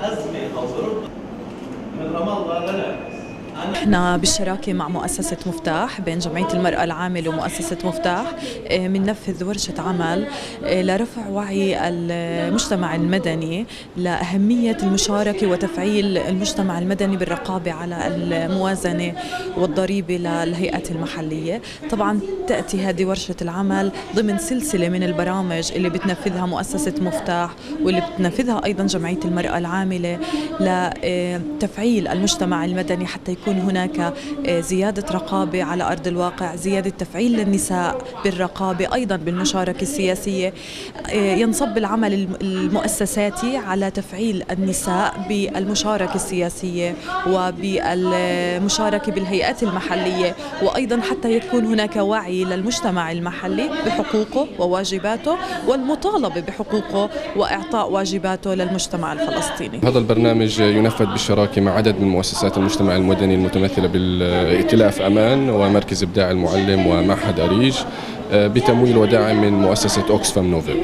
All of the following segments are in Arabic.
أزمة أو ظروف من رام الله لنا. احنا بالشراكة مع مؤسسة مفتاح بين جمعية المرأة العاملة ومؤسسة مفتاح بننفذ ورشة عمل لرفع وعي المجتمع المدني لأهمية المشاركة وتفعيل المجتمع المدني بالرقابة على الموازنة والضريبة للهيئات المحلية. طبعا تأتي هذه ورشة العمل ضمن سلسلة من البرامج اللي بتنفذها مؤسسة مفتاح واللي بتنفذها أيضا جمعية المرأة العاملة لتفعيل المجتمع المدني حتى يكون هناك زيادة رقابة على أرض الواقع، زيادة تفعيل للنساء بالرقابة أيضا بالمشاركة السياسية. ينصب العمل المؤسساتي على تفعيل النساء بالمشاركة السياسية وبالمشاركة بالهيئات المحلية، وأيضا حتى يكون هناك وعي للمجتمع المحلي بحقوقه وواجباته والمطالبة بحقوقه وإعطاء واجباته للمجتمع الفلسطيني. هذا البرنامج ينفذ بالشراكة مع عدد من مؤسسات المجتمع المدني المتمثلة بالائتلاف أمان ومركز إبداع المعلم ومعهد أريج بتمويل ودعم من مؤسسة أوكسفام نوفل.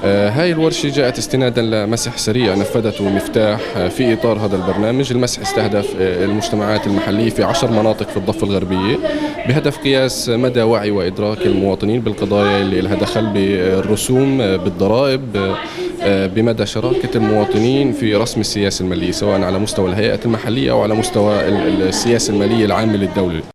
هاي الورشة جاءت استنادا لمسح سريع نفذته مفتاح في إطار هذا البرنامج. المسح استهدف المجتمعات المحلية في 10 مناطق في الضفة الغربية بهدف قياس مدى وعي وإدراك المواطنين بالقضايا اللي لها دخل بالرسوم بالضرائب، بمدى شراكة المواطنين في رسم السياسة المالية سواء على مستوى الهيئات المحلية أو على مستوى السياسة المالية العامة للدولة.